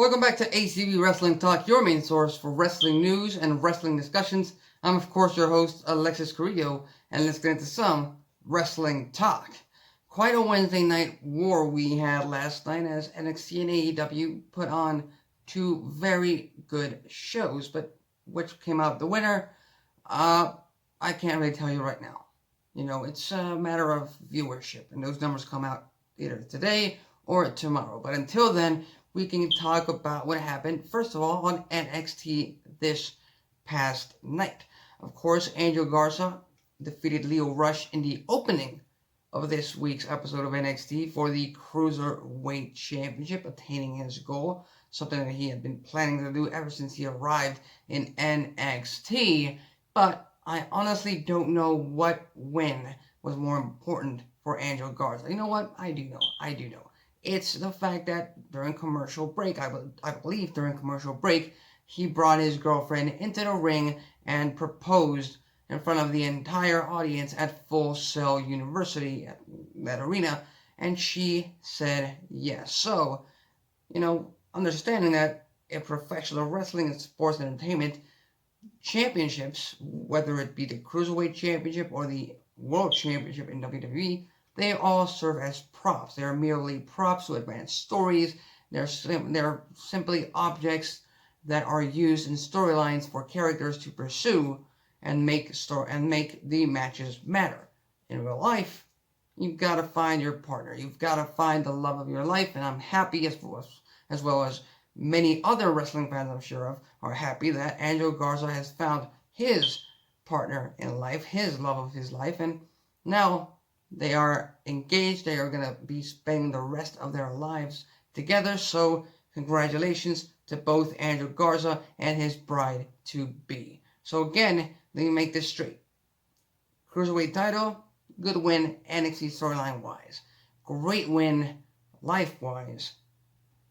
Welcome back to ACB Wrestling Talk, your main source for wrestling news and wrestling discussions. I'm, of course, your host, Alexis Carrillo, and let's get into some wrestling talk. Quite a Wednesday night war we had last night as NXT and AEW put on two very good shows, but which came out the winner, I can't really tell you right now. You know, it's a matter of viewership, and those numbers come out either today or tomorrow. But until then, we can talk about what happened, first of all, on NXT this past night. Of course, Angel Garza defeated Lio Rush in the opening of this week's episode of NXT for the Cruiserweight Championship, attaining his goal, something that he had been planning to do ever since he arrived in NXT. But I honestly don't know what win was more important for Angel Garza. You know what? I do know. It's the fact that during commercial break, I believe during commercial break, he brought his girlfriend into the ring and proposed in front of the entire audience at Full Sail University, at that arena, and she said yes. So, you know, understanding that in professional wrestling and sports entertainment, championships, whether it be the Cruiserweight Championship or the World Championship in WWE, they all serve as props. They are merely props to advance stories. They're simply objects that are used in storylines for characters to pursue and make the matches matter. In real life, you've got to find your partner. You've got to find the love of your life, and I'm happy as well as many other wrestling fans I'm sure of are happy that Angel Garza has found his partner in life, his love of his life, and now they are engaged. They are going to be spending the rest of their lives together. So congratulations to both Angel Garza and his bride-to-be. So again, let me make this straight. Cruiserweight title, good win NXT storyline-wise. Great win life-wise.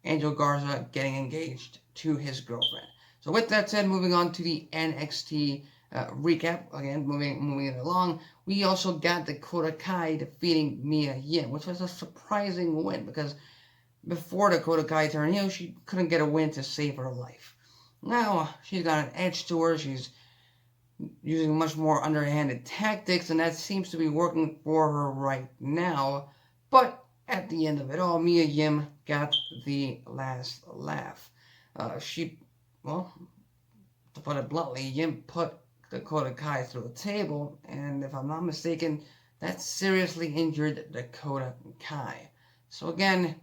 Angel Garza getting engaged to his girlfriend. So with that said, moving on to the NXT recap, again, moving it along, we also got Dakota Kai defeating Mia Yim, which was a surprising win because before Dakota Kai turned heel, she couldn't get a win to save her life. Now, she's got an edge to her, she's using much more underhanded tactics, and that seems to be working for her right now, but at the end of it all, Mia Yim got the last laugh. To put it bluntly, Yim put Dakota Kai through a table, and if I'm not mistaken, that seriously injured Dakota Kai. So again,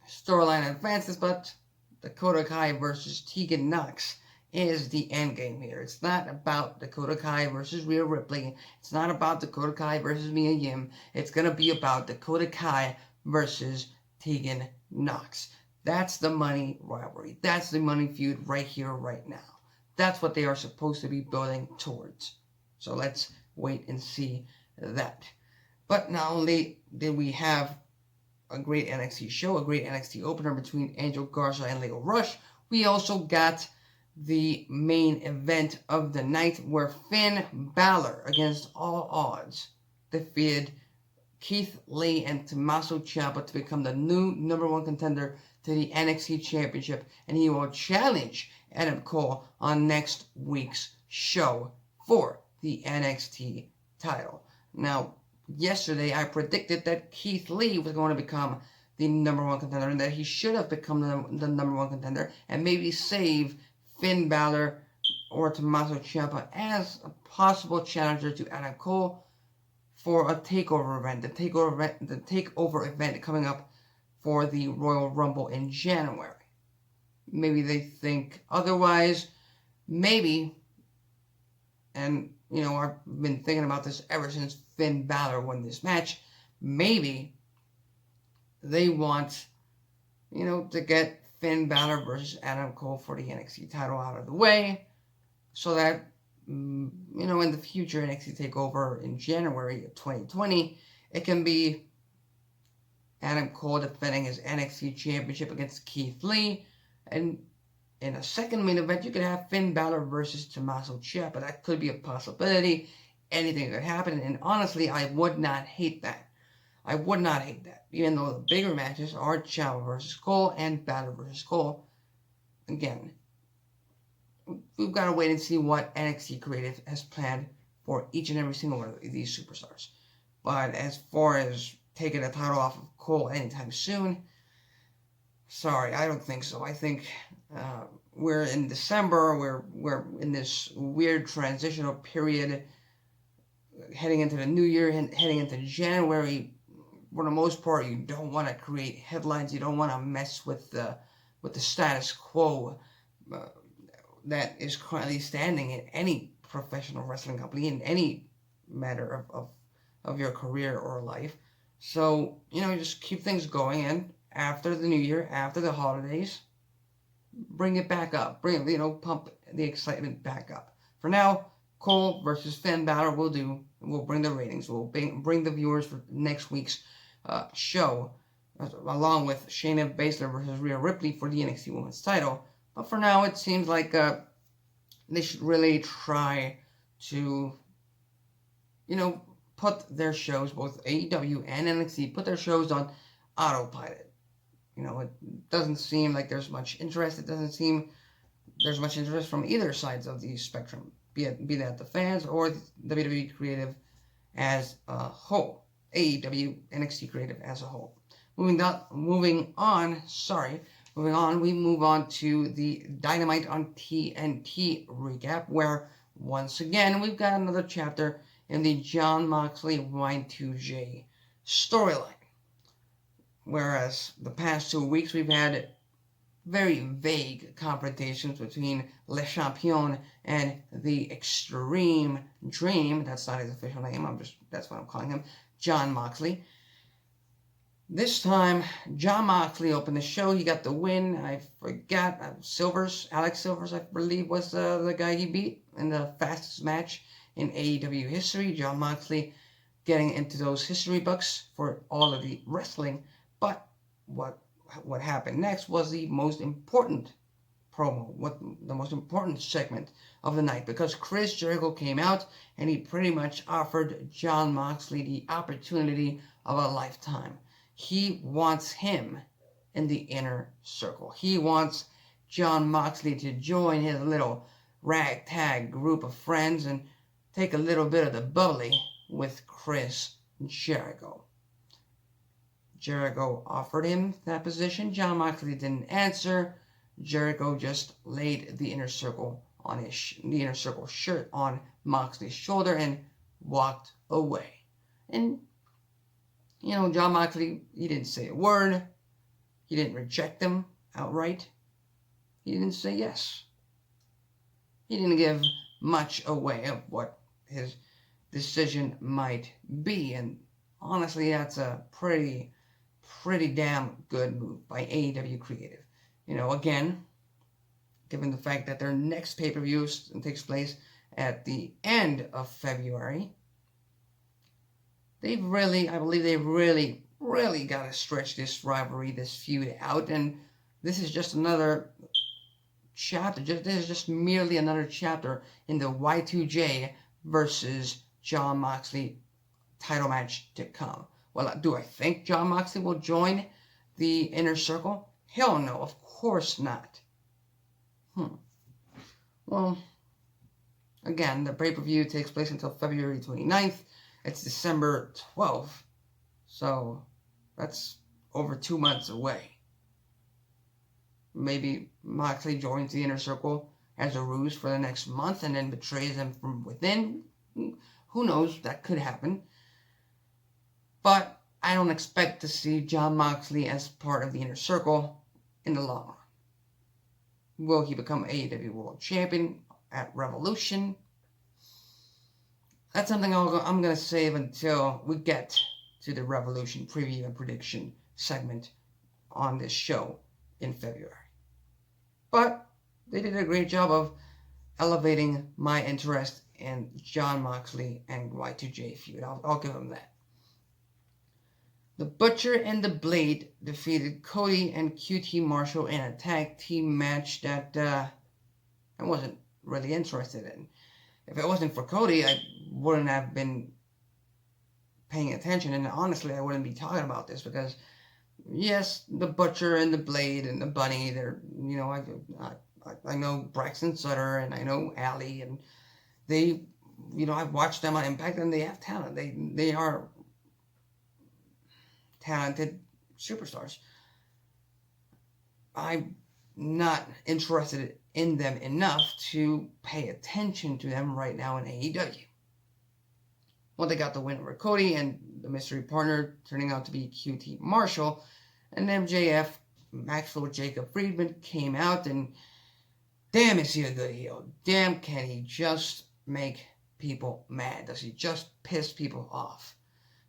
storyline advances, but Dakota Kai versus Tegan Nox is the endgame here. It's not about Dakota Kai versus Rhea Ripley. It's not about Dakota Kai versus Mia Yim. It's going to be about Dakota Kai versus Tegan Nox. That's the money rivalry. That's the money feud right here, right now. That's what they are supposed to be building towards. So let's wait and see that. But not only did we have a great NXT show, a great NXT opener between Angel Garza and Lio Rush, we also got the main event of the night where Finn Balor, against all odds, defeated Keith Lee and Tommaso Ciampa to become the new number one contender to the NXT Championship, and he will challenge Adam Cole on next week's show for the NXT title. Now, yesterday I predicted that Keith Lee was going to become the number one contender and that he should have become the number one contender and maybe save Finn Balor or Tommaso Ciampa as a possible challenger to Adam Cole for a takeover event, the takeover event coming up for the Royal Rumble in January. Maybe they think otherwise. Maybe, and you know, I've been thinking about this ever since Finn Balor won this match. Maybe they want, you know, to get Finn Balor versus Adam Cole for the NXT title out of the way, so that, you know, in the future NXT TakeOver in January of 2020, it can be Adam Cole defending his NXT Championship against Keith Lee, and in a second main event, you could have Finn Balor versus Tommaso Ciampa. That could be a possibility. Anything could happen, and honestly, I would not hate that. I would not hate that. Even though the bigger matches are Ciampa versus Cole and Balor versus Cole. Again, we've got to wait and see what NXT Creative has planned for each and every single one of these superstars. But as far as taking the title off of Cole anytime soon, sorry, I don't think so. I think we're in December, we're in this weird transitional period, heading into the new year, heading into January. For the most part, you don't want to create headlines. You don't want to mess with the status quo that is currently standing in any professional wrestling company, in any matter of your career or life. So, just keep things going, and after the new year, after the holidays, bring it back up. Pump the excitement back up. For now, Cole versus Finn Balor will do. We'll bring the ratings. We'll bring the viewers for next week's show, along with Shayna Baszler versus Rhea Ripley for the NXT Women's title. But for now, it seems like they should really try to, put their shows, both AEW and NXT, put their shows on autopilot. It doesn't seem like there's much interest. It doesn't seem there's much interest from either sides of the spectrum, be that the fans or the WWE Creative as a whole. AEW, NXT Creative as a whole. Moving on, we move on to the Dynamite on TNT recap, where once again we've got another chapter in the Jon Moxley Y2J storyline. Whereas the past 2 weeks we've had very vague confrontations between Le Champion and the Extreme Dream. That's not his official name. That's what I'm calling him, Jon Moxley. This time, Jon Moxley opened the show. He got the win. I forgot. Alex Silvers, I believe, was the guy he beat in the fastest match in AEW history. Jon Moxley getting into those history books for all of the wrestling. But what happened next was the most important promo, the most important segment of the night, because Chris Jericho came out and he pretty much offered Jon Moxley the opportunity of a lifetime. He wants him in the inner circle. He wants Jon Moxley to join his little ragtag group of friends and take a little bit of the bubbly with Chris Jericho. Jericho offered him that position. Jon Moxley didn't answer. Jericho just laid the inner circle shirt on Moxley's shoulder and walked away. And Jon Moxley, he didn't say a word. He didn't reject him outright. He didn't say yes. He didn't give much away of what his decision might be. And honestly, that's a pretty damn good move by AEW Creative. Again, given the fact that their next pay-per-view takes place at the end of February, I believe they really got to stretch this rivalry, this feud out, and this is just another chapter. This is just merely another chapter in the Y2J versus Jon Moxley title match to come. Well, do I think Jon Moxley will join the inner circle? Hell no, of course not. Well, again, the pay-per-view takes place until February 29th. It's December 12th. So, that's over 2 months away. Maybe Moxley joins the inner circle as a ruse for the next month and then betrays them from within. Who knows? That could happen. But I don't expect to see Jon Moxley as part of the inner circle in the long run. Will he become AEW World Champion at Revolution? That's something I'm going to save until we get to the Revolution preview and prediction segment on this show in February. But they did a great job of elevating my interest in Jon Moxley and Y2J feud. I'll give them that. The Butcher and the Blade defeated Cody and QT Marshall in a tag team match that I wasn't really interested in. If it wasn't for Cody, I wouldn't have been paying attention. And honestly, I wouldn't be talking about this because, yes, the Butcher and the Blade and the Bunny, they're, you know, I know Braxton Sutter and I know Allie, and they, you know, I've watched them on Impact and they have talent. They are talented superstars. I'm not interested in them enough to pay attention to them right now in AEW. Well, they got the win over Cody and the mystery partner turning out to be QT Marshall, and MJF, Maxwell Jacob Friedman, came out, and damn, is he a good heel. Damn, can he just make people mad. Does he just piss people off?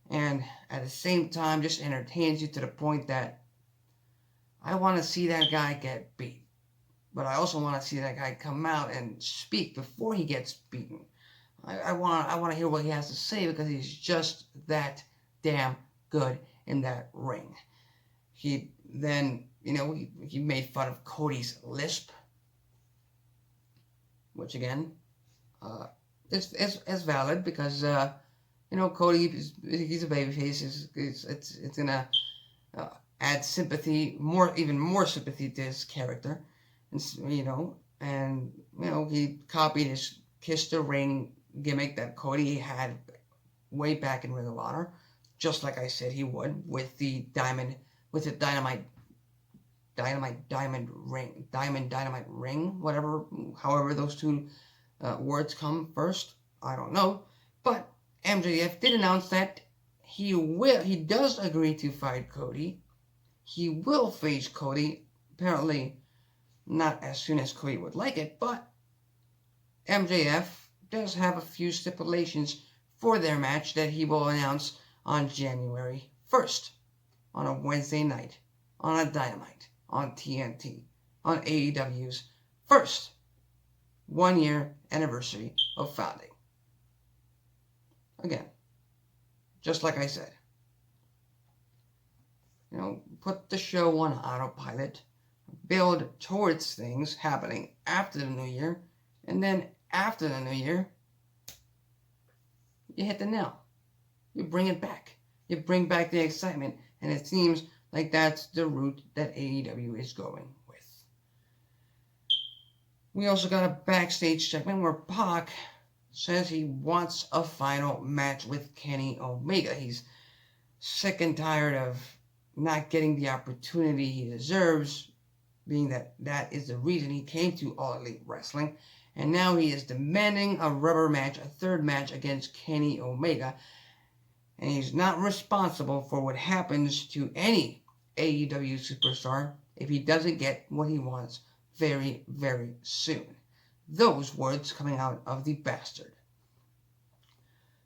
And at the same time, just entertains you to the point that I want to see that guy get beat. But I also want to see that guy come out and speak before he gets beaten. I want to hear what he has to say because he's just that damn good in that ring. He then, you know, he made fun of Cody's lisp, which again, is valid because you know, Cody, he's a babyface. It's gonna add sympathy, even more sympathy to his character, and you know, he copied his Kiss the Ring gimmick that Cody had way back in Ring of Honor, just like I said he would with the Dynamite ring, whatever, however those two words come first, I don't know, but MJF did announce that he does agree to fight Cody. He will face Cody, apparently not as soon as Cody would like it, but MJF does have a few stipulations for their match that he will announce on January 1st, on a Wednesday night, on a Dynamite, on TNT, on AEW's first 1-year anniversary of founding. Again, just like I said, you know, put the show on autopilot, build towards things happening after the new year, and then after the new year, you hit the nail. You bring it back. You bring back the excitement, and it seems like that's the route that AEW is going with. We also got a backstage segment where Pac says he wants a final match with Kenny Omega. He's sick and tired of not getting the opportunity he deserves, being that is the reason he came to All Elite Wrestling. And now he is demanding a rubber match, a third match against Kenny Omega. And he's not responsible for what happens to any AEW superstar if he doesn't get what he wants very, very soon. Those words coming out of the bastard.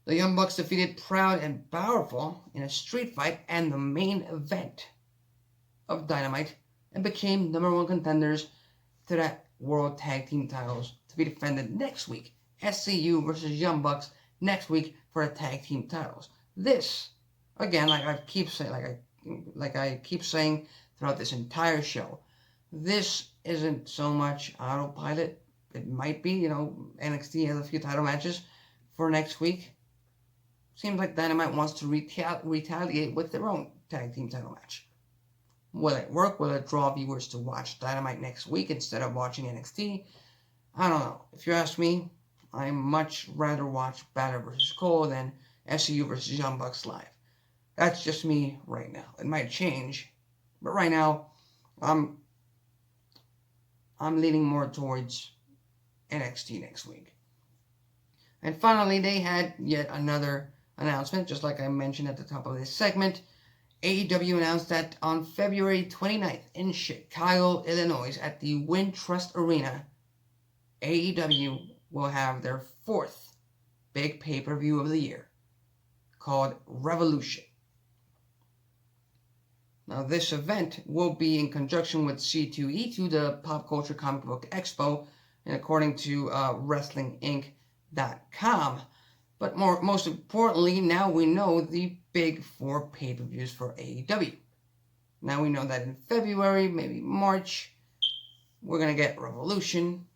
The Young Bucks defeated Proud and Powerful in a street fight and the main event of Dynamite and became #1 contenders to that World Tag Team titles to be defended next week. SCU versus Young Bucks next week for the tag team titles. This, again, like I keep saying throughout this entire show, this isn't so much autopilot. It might be, you know, NXT has a few title matches for next week. Seems like Dynamite wants to retaliate with their own tag team title match. Will it work? Will it draw viewers to watch Dynamite next week instead of watching NXT? I don't know. If you ask me, I much rather watch Balor vs. Cole than SCU vs. Young Bucks live. That's just me right now. It might change, but right now, I'm leaning more towards NXT next week. And finally, they had yet another announcement, just like I mentioned at the top of this segment. AEW announced that on February 29th in Chicago, Illinois, at the Wintrust Arena, AEW will have their 4th big pay-per-view of the year, called Revolution. Now, this event will be in conjunction with C2E2, the Pop Culture Comic Book Expo, and according to WrestlingInc.com. But most importantly, now we know the big 4 pay-per-views for AEW. Now we know that in February, maybe March, we're going to get Revolution.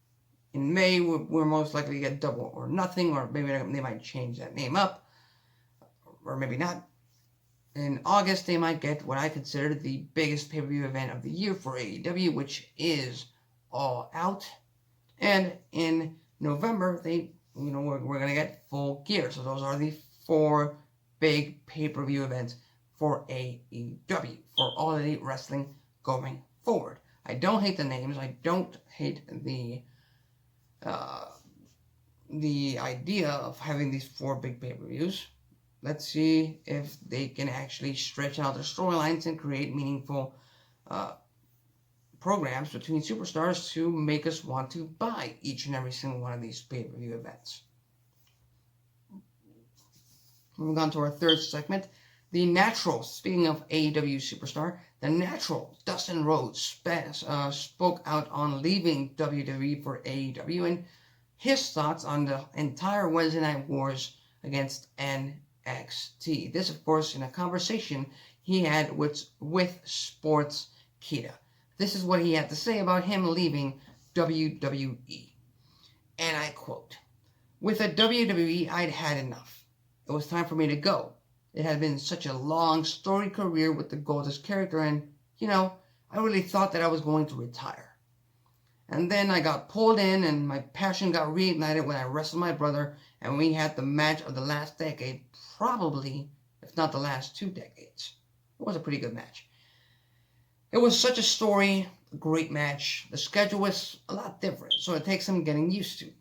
In May, we're most likely to get Double or Nothing, or maybe they might change that name up. or maybe not. In August, they might get what I consider the biggest pay-per-view event of the year for AEW, which is All Out. And in November, we're gonna get Full Gear. So those are the 4 big pay-per-view events for AEW, for All Elite Wrestling going forward. I don't hate the names. I don't hate the idea of having these 4 big pay-per-views. Let's see if they can actually stretch out their storylines and create meaningful programs between superstars to make us want to buy each and every single one of these pay-per-view events. Moving on to our third segment, The Natural. Speaking of AEW superstar, The Natural, Dustin Rhodes, spoke out on leaving WWE for AEW and his thoughts on the entire Wednesday Night Wars against NXT. This, of course, in a conversation he had with Sports Kita. This is what he had to say about him leaving WWE. And I quote, "With the WWE, I'd had enough. It was time for me to go. It had been such a long, storied career with the Goldust character, and, I really thought that I was going to retire. And then I got pulled in, and my passion got reignited when I wrestled my brother, and we had the match of the last decade, probably, if not the last 2 decades. It was a pretty good match. It was such a story, a great match. The schedule was a lot different, so it takes some getting used to.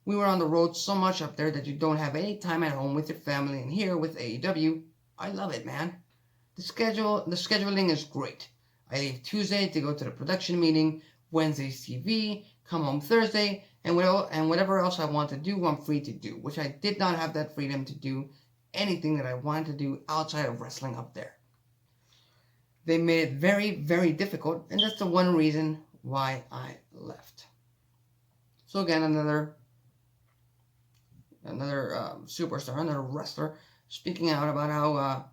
We were on the road so much up there that you don't have any time at home with your family, and here with AEW, I love it, man. The scheduling is great. I leave Tuesday to go to the production meeting, Wednesday's TV, come home Thursday, and whatever else I want to do, I'm free to do, which I did not have that freedom to do anything that I wanted to do outside of wrestling up there. They made it very, very difficult, and that's the one reason why I left." So again, another superstar, another wrestler, speaking out about how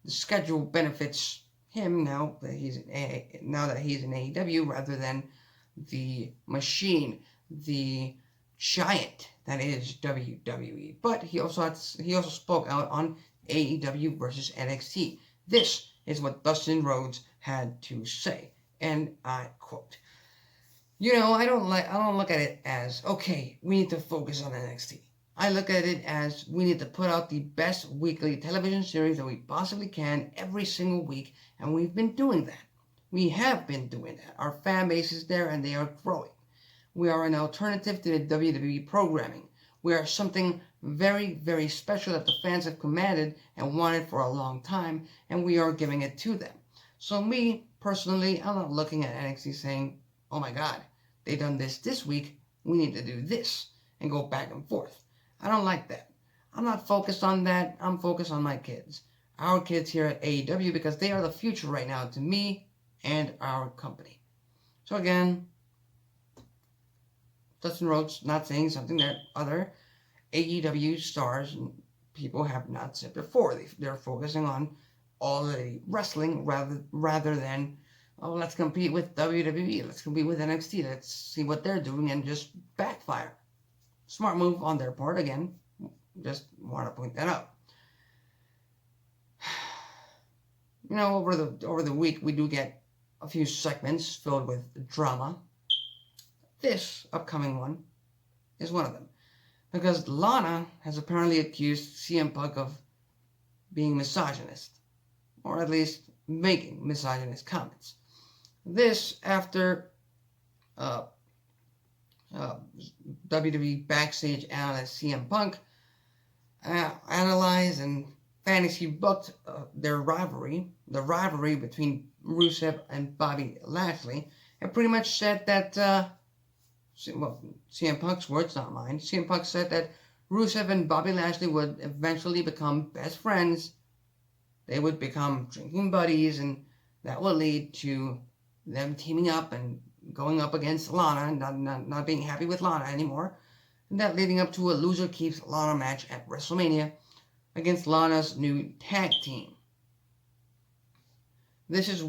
the schedule benefits him now that he's in AEW rather than the machine, the giant that is WWE. But he also spoke out on AEW versus NXT. This is what Dustin Rhodes had to say, and I quote, I don't look at it as, okay, we need to focus on NXT. I look at it as we need to put out the best weekly television series that we possibly can every single week, and we've been doing that. We have been doing that. Our fan base is there, and they are growing. We are an alternative to the WWE programming. We are something very, very special that the fans have commanded and wanted for a long time, and we are giving it to them. So me, personally, I'm not looking at NXT saying, oh my God, they done this week, we need to do this, and go back and forth. I don't like that. I'm not focused on that. I'm focused on my kids. Our kids here at AEW, because they are the future right now to me and our company. So again, Dustin Rhodes not saying something that other AEW stars and people have not said before. They're focusing on All Elite Wrestling rather than, let's compete with WWE. Let's compete with NXT. Let's see what they're doing and just backfire. Smart move on their part, again. Just want to point that out. Over the week, we do get a few segments filled with drama. This upcoming one is one of them. Because Lana has apparently accused CM Punk of being misogynist. Or at least making misogynist comments. This after WWE backstage analyst CM Punk analyzed and fantasy booked the rivalry between Rusev and Bobby Lashley, and pretty much said that, CM Punk's words, not mine, CM Punk said that Rusev and Bobby Lashley would eventually become best friends. They would become drinking buddies, and that would lead to them teaming up and going up against Lana, and not being happy with Lana anymore, and that leading up to a loser keeps Lana match at WrestleMania against Lana's new tag team. This is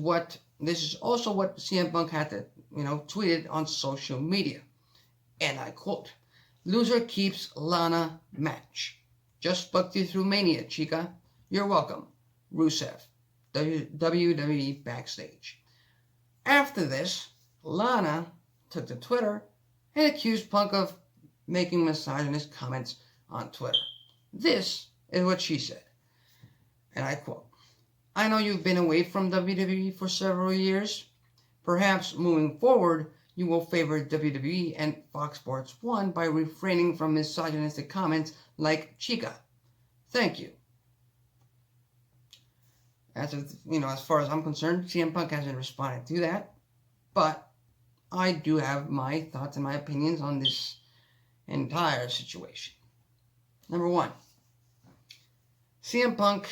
also what CM Punk had to, tweeted on social media, and I quote, "Loser keeps Lana match. Just booked you through Mania, chica. You're welcome, Rusev, WWE backstage. After this, Lana took to Twitter and accused Punk of making misogynist comments on Twitter. This is what she said, and I quote, "I know you've been away from WWE for several years. Perhaps moving forward, you will favor WWE and Fox Sports 1 by refraining from misogynistic comments like Chica. Thank you." As far as I'm concerned, CM Punk hasn't responded to that, but I do have my thoughts and my opinions on this entire situation. Number one, CM Punk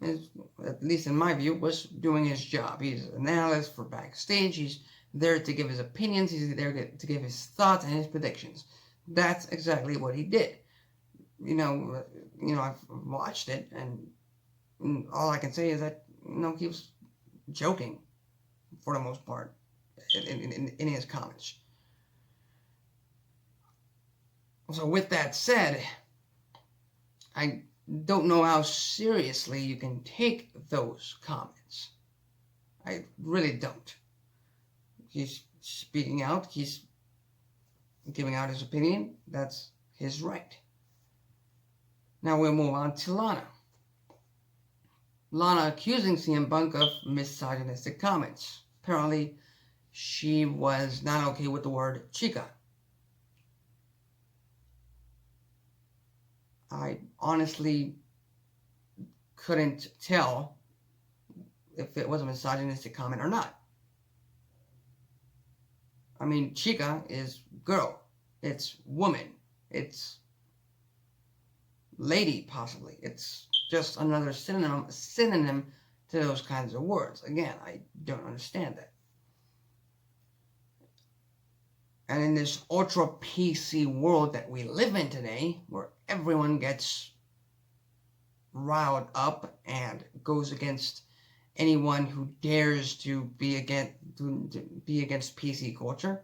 is, at least in my view, was doing his job. He's an analyst for backstage. He's there to give his opinions. He's there to give his thoughts and his predictions. That's exactly what he did. I've watched it, and all I can say is that, he was joking for the most part in his comments. So with that said, I don't know how seriously you can take those comments. I really don't. He's speaking out. He's giving out his opinion. That's his right. Now we'll move on to Lana. Lana accusing CM Punk of misogynistic comments. Apparently, she was not okay with the word chica. I honestly couldn't tell if it was a misogynistic comment or not. I mean, chica is girl. It's woman. It's lady, possibly. It's just another synonym to those kinds of words. Again, I don't understand that. And in this ultra PC world that we live in today, where everyone gets riled up and goes against anyone who dares to be against PC culture,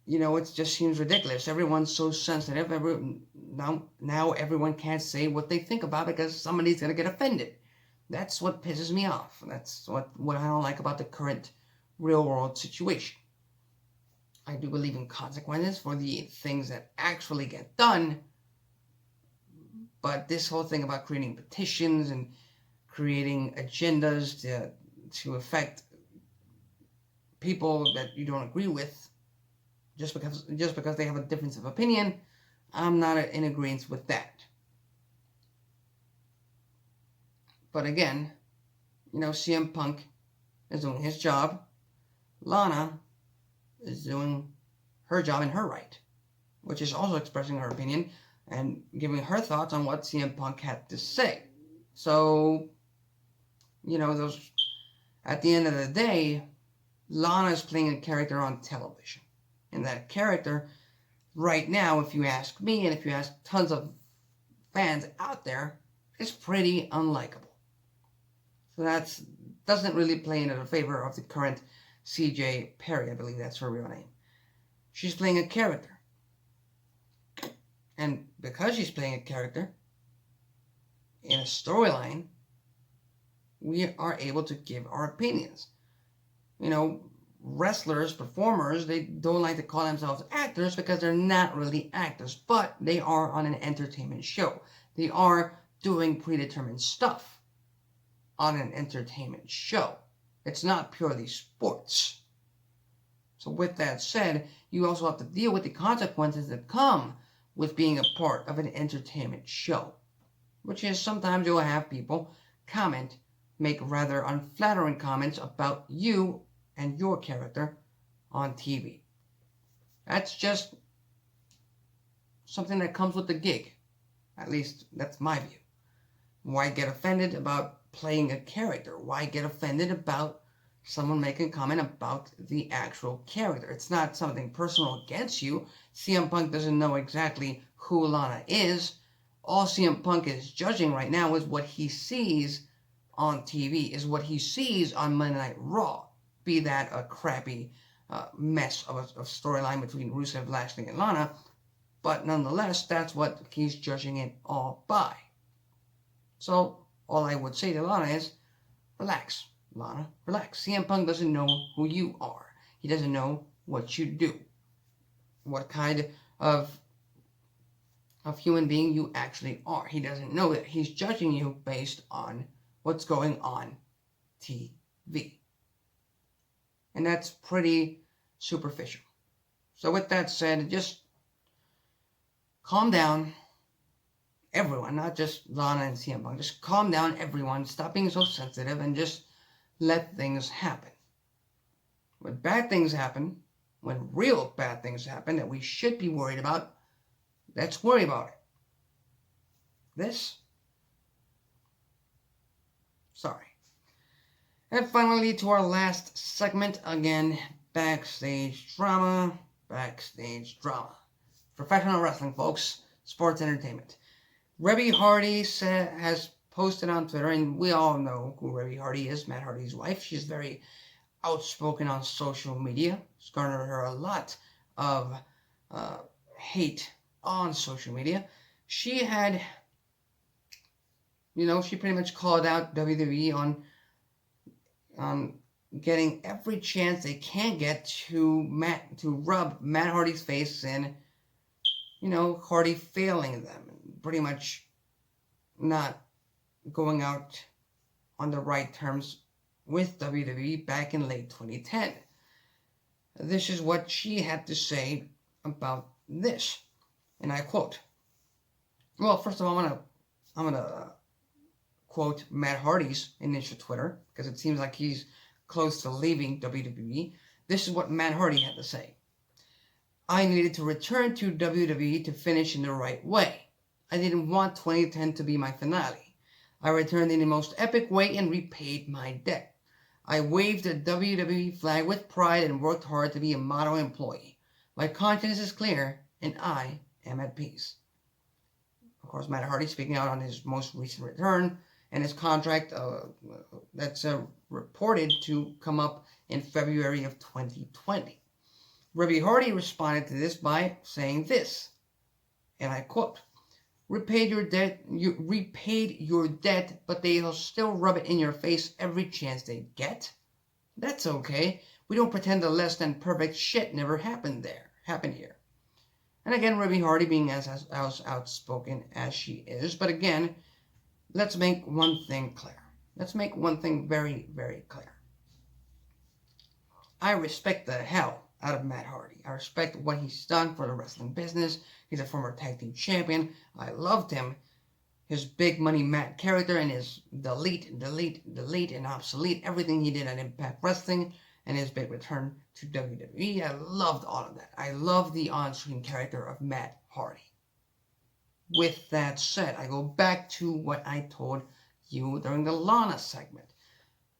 it just seems ridiculous. Everyone's so sensitive. Now everyone can't say what they think about it because somebody's going to get offended. That's what pisses me off. That's what I don't like about the current real-world situation. I do believe in consequences for the things that actually get done, but this whole thing about creating petitions and creating agendas to affect people that you don't agree with, just because they have a difference of opinion, I'm not in agreement with that. But again, CM Punk is doing his job. Lana is doing her job in her right, which is also expressing her opinion and giving her thoughts on what CM Punk had to say. So, at the end of the day, Lana is playing a character on television. And that character, right now, if you ask me, and if you ask tons of fans out there, is pretty unlikable. So that doesn't really play into the favor of the current CJ Perry, I believe that's her real name. She's playing a character. And because she's playing a character in a storyline, we are able to give our opinions. Wrestlers, performers, they don't like to call themselves actors because they're not really actors, but they are on an entertainment show. They are doing predetermined stuff on an entertainment show. It's not purely sports. So with that said, you also have to deal with the consequences that come with being a part of an entertainment show, which is sometimes you'll have people make rather unflattering comments about you and your character on TV. That's just something that comes with the gig. At least that's my view. Why get offended about playing a character? Why get offended about someone making a comment about the actual character? It's not something personal against you. CM Punk doesn't know exactly who Lana is. All CM Punk is judging right now is what he sees on TV, is what he sees on Monday Night Raw. Be that a crappy mess of storyline between Rusev, Lashley, and Lana. but nonetheless, that's what he's judging it all by. So, all I would say to Lana is, relax, Lana, relax. CM Punk doesn't know who you are. He doesn't know what you do, what kind of human being you actually are. He doesn't know that. He's judging you based on what's going on TV. And that's pretty superficial. So with that said, just calm down, everyone, not just Lana and CM Punk. Just calm down, everyone. Stop being so sensitive and just let things happen. When bad things happen, when real bad things happen that we should be worried about, let's worry about it. This? Sorry. And finally, to our last segment, again, backstage drama. Backstage drama. Professional wrestling, folks. Sports entertainment. Reby Hardy has posted on Twitter, and we all know who Reby Hardy is, Matt Hardy's wife. She's very outspoken on social media. It's garnered her a lot of hate on social media. She had, she pretty much called out WWE on getting every chance they can get to rub Matt Hardy's face in, Hardy failing them, pretty much not going out on the right terms with WWE back in late 2010. This is what she had to say about this, and I quote. Well, first of all, I'm gonna quote Matt Hardy's initial Twitter, because it seems like he's close to leaving WWE. This is what Matt Hardy had to say. I needed to return to WWE to finish in the right way. I didn't want 2010 to be my finale. I returned in the most epic way and repaid my debt. I waved the WWE flag with pride and worked hard to be a model employee. My conscience is clear, and I am at peace. Of course, Matt Hardy speaking out on his most recent return and his contract that's reported to come up in February of 2020. Reby Hardy responded to this by saying this, and I quote, repaid your debt, but they'll still rub it in your face every chance they get? That's okay. We don't pretend the less than perfect shit never happened here. And again, Reby Hardy being as outspoken as she is, but again, let's make one thing clear. Let's make one thing very, very clear. I respect the hell out of Matt Hardy. I respect what he's done for the wrestling business. He's a former tag team champion. I loved him. His big money Matt character and his delete, and obsolete, everything he did at Impact Wrestling, and his big return to WWE. I loved all of that. I love the on-screen character of Matt Hardy. With that said, I go back to what I told you during the Lana segment.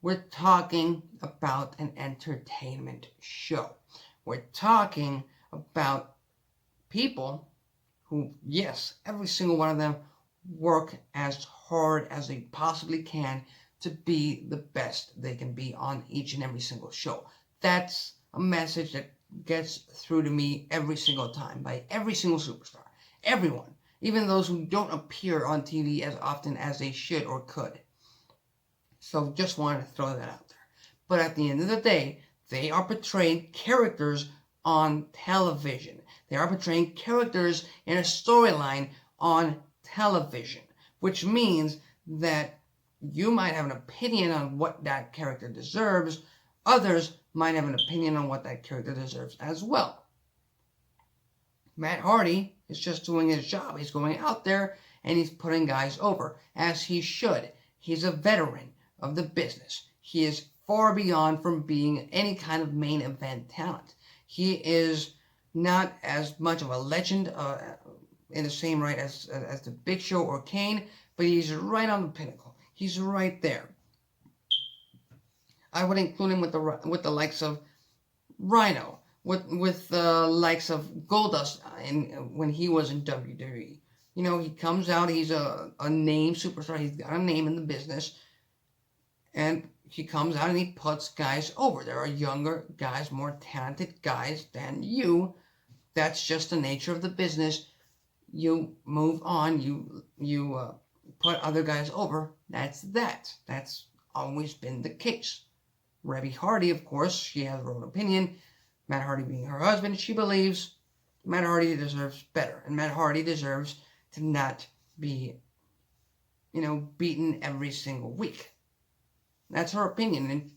We're talking about an entertainment show. We're talking about people who, yes, every single one of them work as hard as they possibly can to be the best they can be on each and every single show. That's a message that gets through to me every single time by every single superstar. Everyone. Even those who don't appear on TV as often as they should or could. So just wanted to throw that out there. But at the end of the day, they are portraying characters on television. They are portraying characters in a storyline on television. Which means that you might have an opinion on what that character deserves. Others might have an opinion on what that character deserves as well. Matt Hardy is just doing his job. He's going out there and he's putting guys over, as he should. He's a veteran of the business. He is far beyond from being any kind of main event talent. He is not as much of a legend in the same right as the Big Show or Kane, but he's right on the pinnacle. He's right there. I would include him with the likes of Rhino, with the likes of Goldust when he was in WWE. He comes out, he's a name superstar, he's got a name in the business, and he comes out and he puts guys over. There are younger guys, more talented guys than you. That's just the nature of the business. you move on, you put other guys over. That's that. That's always been the case. Reby Hardy, of course, she has her own opinion. Matt Hardy being her husband, she believes Matt Hardy deserves better. And Matt Hardy deserves to not be, beaten every single week. That's her opinion, and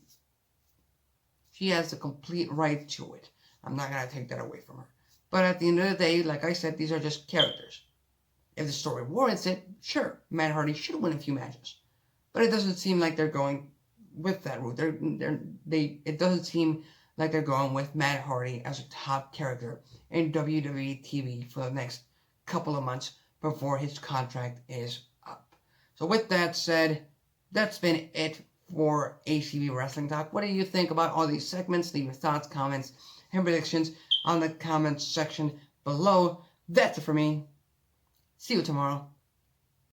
she has the complete right to it. I'm not going to take that away from her. But at the end of the day, like I said, these are just characters. If the story warrants it, sure, Matt Hardy should win a few matches. But it doesn't seem like they're going with that route. It doesn't seem like they're going with Matt Hardy as a top character in WWE TV for the next couple of months before his contract is up. So with that said, that's been it for ACB Wrestling Talk. What do you think about all these segments? Leave your thoughts, comments, and predictions on the comments section below. That's it for me. See you tomorrow.